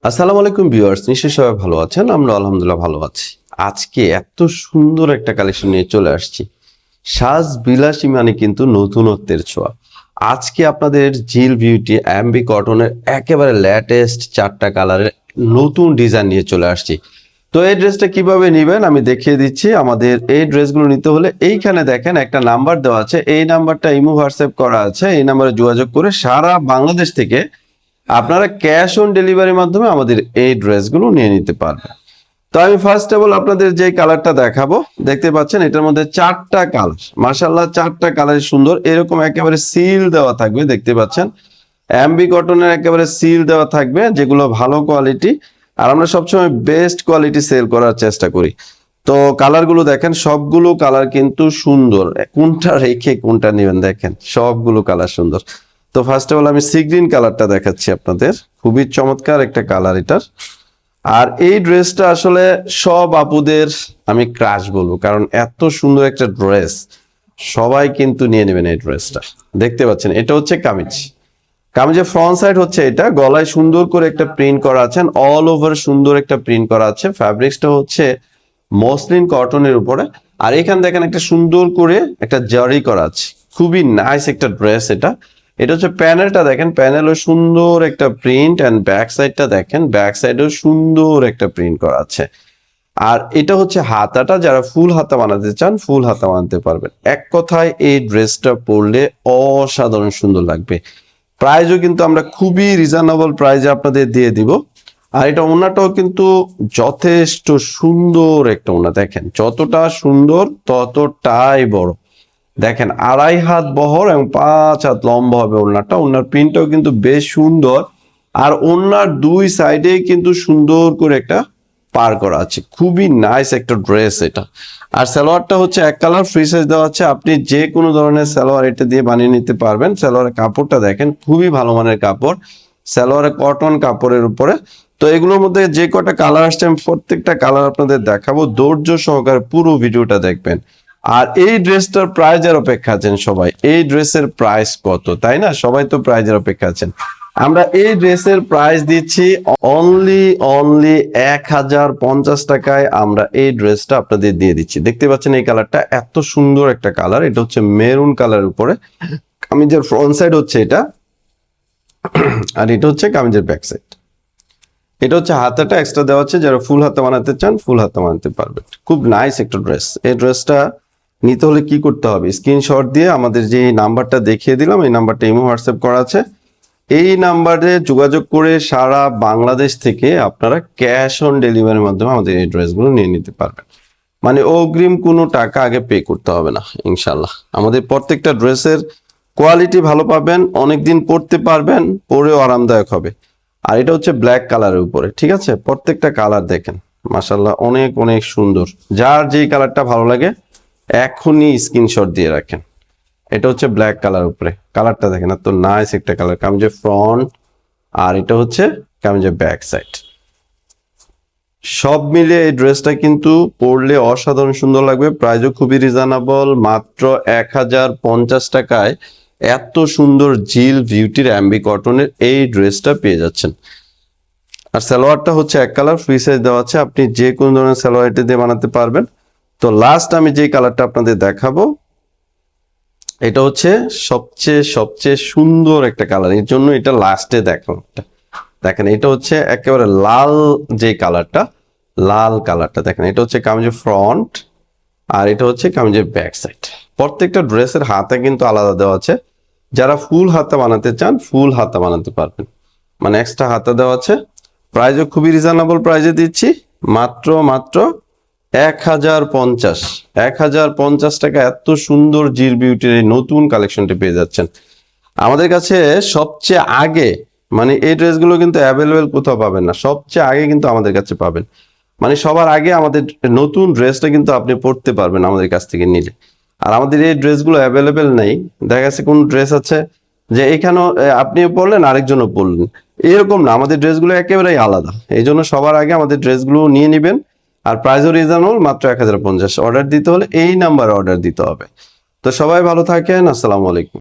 আসসালামু আলাইকুম ভিউয়ার্স, নিশ্চয়ই সবাই ভালো আছেন। আমরা আলহামদুলিল্লাহ ভালো আছি। আজকে এত সুন্দর একটা কালেকশন নিয়ে চলে আসছি। সাজ বিলাসী মানে কিন্তু নতুনত্বের ছোঁয়া। আজকে আপনাদের জিল বিউটি এমবি কটনের একেবারে লেটেস্ট 4টা কালারের নতুন ডিজাইন নিয়ে চলে আসছি। তো এই ড্রেসটা কিভাবে নেবেন আমি দেখিয়ে দিচ্ছি। আমাদের এই ড্রেসগুলো নিতে হলে এইখানে দেখেন একটা নাম্বার দেওয়া আছে, এই নাম্বারটা ইমো হোয়াটসঅ্যাপ করা আছে। এই নাম্বারে যোগাযোগ করে সারা বাংলাদেশ থেকে আপনারা ক্যাশ অন ডেলিভারির মাধ্যমে আমাদের এই ড্রেসগুলো নিয়ে নিতে পারবেন। তো আমি ফার্স্ট অফ অল আপনাদের যে কালারটা দেখাবো, দেখতে পাচ্ছেন এটার মধ্যে 4টা কালার, মাশাআল্লাহ 4টা কালার সুন্দর। এরকম একেবারে সিল দেওয়া থাকবে, দেখতে পাচ্ছেন এমবি কটনের একেবারে সিল দেওয়া থাকবে, যেগুলো ভালো কোয়ালিটি। আর আমরা সবসময় বেস্ট কোয়ালিটি সেল করার চেষ্টা করি। তো কালারগুলো দেখেন, সবগুলো কালার কিন্তু সুন্দর, কোনটা রেখে কোনটা নেবেন দেখেন, সবগুলো কালার সুন্দর। তো ফার্স্ট অফ অল আমি সি গ্রিন কালারটা দেখাচ্ছি আপনাদের, খুবই চমৎকার একটা কালার এটার। আর এই ড্রেসটা আসলে সব আপুদের আমি ক্রাশ বলবো, কারণ এত সুন্দর একটা ড্রেস, সবাই কিন্তু নিয়ে নেবেন এই ড্রেসটা। দেখতে পাচ্ছেন এটা হচ্ছে কামিজ, কামিজের ফ্রন্ট সাইড হচ্ছে এটা, গলায় সুন্দর করে একটা প্রিন্ট করা আছে, অল ওভার সুন্দর একটা প্রিন্ট করা আছে। ফ্যাব্রিক্সটা হচ্ছে মসলিন কটনের উপরে। আর এখানে দেখেন একটা সুন্দর করে একটা জারি করা আছে, খুবই নাইস একটা ড্রেস এটা। এটা হচ্ছে প্যানেলটা দেখেন, প্যানেলও সুন্দর একটা প্রিন্ট, অ্যান্ড ব্যাক সাইডটা দেখেন, ব্যাক সাইডেও সুন্দর একটা প্রিন্ট করা আছে। আর এটা হচ্ছে হাতাটা, যারা ফুল হাতা বানাতে চান ফুল হাতা বানাতে পারবেন। এক কথায় এই ড্রেসটা পরলে অসাধারণ সুন্দর লাগবে। প্রাইসও কিন্তু আমরা খুবই রিজনেবল প্রাইসে আপনাদের দিয়ে দিব। আর এটা ওনাটাও কিন্তু যথেষ্ট সুন্দর একটা ওনা, দেখেন যতটা সুন্দর ততটাই বড়। দেখেন 2.5 হাত বহর এবং 5 হাত লম্বা হবে ওড়নাটা। ওড়নার প্রিন্টটাও কিন্তু বেশ সুন্দর, আর ওড়নার দুই সাইডেই কিন্তু সুন্দর করে একটা পার করা আছে, খুবই নাইস একটা ড্রেস এটা। আর সালোয়ারটা হচ্ছে এক কালার, ফ্রি সাইজ দেওয়া আছে, আপনি যে কোনো ধরনের সালোয়ার এটা দিয়ে বানিয়ে নিতে পারবেন। সালোয়ারের কাপড়টা দেখেন, খুবই ভালো মানের কাপড়, সালোয়ারের কটন কাপড়ের উপরে। তো এগুলোর মধ্যে যে কটা কালার আসছে আমি প্রত্যেকটা কালার আপনাদের দেখাবো, ধৈর্য সহকারে পুরো ভিডিওটা দেখবেন। আর এই ড্রেসটার প্রাইজের অপেক্ষা আছেন সবাই, এই ড্রেসের প্রাইস কত, তাই না? সবাই তো প্রাইজের অপেক্ষা আছেন। আমরা এই ড্রেসের প্রাইস দিচ্ছি অনলি 1050 টাকায়। আমরা এই ড্রেসটা আপনাদের দিয়ে দিচ্ছি। দেখতে পাচ্ছেন এই কালারটা এত সুন্দর একটা কালার, এটা হচ্ছে মেরুন কালারের উপরে। কামিজের ফ্রন্ট সাইড হচ্ছে এটা, আর এটা হচ্ছে কামিজের ব্যাক সাইড। এটা হচ্ছে হাতাটা এক্সট্রা দেওয়া আছে, যারা ফুল হাতা বানাতে চান ফুল হাতা বানাতে পারবেন। খুব নাইস একটা ড্রেস। এই ড্রেসটা নিতে হলে কি করতে হবে, স্ক্রিনশট দিয়ে আমাদের যে নাম্বারটা দেখিয়ে দিলাম, এই নাম্বারটা ইমো হোয়াটসঅ্যাপ করা আছে, এই নাম্বারে যোগাযোগ করে সারা বাংলাদেশ থেকে আপনারা ক্যাশ অন ডেলিভারির মাধ্যমে আমাদের এই ড্রেসগুলো নিয়ে নিতে পারবেন। মানে অগ্রিম কোনো টাকা আগে পে করতে হবে না ইনশাল্লাহ। আমাদের প্রত্যেকটা ড্রেসের কোয়ালিটি ভালো পাবেন, অনেকদিন পরতে পারবেন, পরেও আরামদায়ক হবে। আর এটা হচ্ছে ব্ল্যাক কালারের উপরে, ঠিক আছে? প্রত্যেকটা কালার দেখেন মাশাল্লাহ অনেক অনেক সুন্দর। যার যেই কালারটা ভালো লাগে এখনই স্ক্রিনশট দিয়ে রাখেন। এটা হচ্ছে ব্ল্যাক কালার উপরে, কালারটা দেখেন এত নাইস একটা কালার, কামিজের ফ্রন্ট আর এটা হচ্ছে কামিজের ব্যাক সাইড। সব মিলে এই ড্রেসটা কিন্তু পরলে অসাধারণ সুন্দর লাগবে। প্রাইসও খুবই রিজনেবল, মাত্র 1050 টাকায় এত সুন্দর জিল বিউটির এমবি কটনের এই ড্রেসটা পেয়ে যাচ্ছেন। আর সালোয়ারটা হচ্ছে এক কালার, ফ্রি সাইজ দেওয়া আছে, আপনি যে কোনো ধরনের সালোয়ার এটা দিয়ে বানাতে পারবেন। তো লাস্ট আমি যে কালারটা আপনাদের দেখাবো, এটা হচ্ছে সবচেয়ে সুন্দর একটা কালার, এর জন্য এটা লাস্টে দেখলাম। দেখেন এটা হচ্ছে একেবারে লাল, যে কালারটা লাল কালারটা দেখেন, এটা হচ্ছে কামিজের ফ্রন্ট আর এটা হচ্ছে কামিজের ব্যাক সাইড। প্রত্যেকটা ড্রেসের হাতে কিন্তু আলাদা দেওয়া আছে, যারা ফুল হাতা বানাতে চান ফুল হাতা বানাতে পারবেন, মানে এক্সট্রা হাতা দেওয়া আছে। প্রাইসও খুবই রিজনেবল প্রাইসে দিচ্ছি, মাত্র 1050 টাকা এত সুন্দর জিল বিউটির এই নতুন কালেকশনটি পেয়ে যাচ্ছেন আমাদের কাছে। সবচেয়ে আগে মানে এই ড্রেসগুলো কিন্তু অ্যাভেলেবেল কোথাও পাবেন না, সবচেয়ে আগে কিন্তু আমাদের কাছে পাবেন। মানে সবার আগে আমাদের নতুন ড্রেসটা কিন্তু আপনি পরতে পারবেন আমাদের কাছ থেকে নিলে। আর আমাদের এই ড্রেসগুলো অ্যাভেলেবেল নেই, দেখা গেছে কোন ড্রেস আছে যে এখানেও আপনিও পরলেন আরেকজনও পরলেন, এরকম না, আমাদের ড্রেসগুলো একেবারেই আলাদা। এই জন্য সবার আগে আমাদের ড্রেসগুলো নিয়ে নেবেন। আর প্রাইসও রিজনেবল, মাত্র 1050। অর্ডার দিতে হলে এই নাম্বারে অর্ডার দিতে হবে। তো সবাই ভালো থাকেন, আসসালামু আলাইকুম।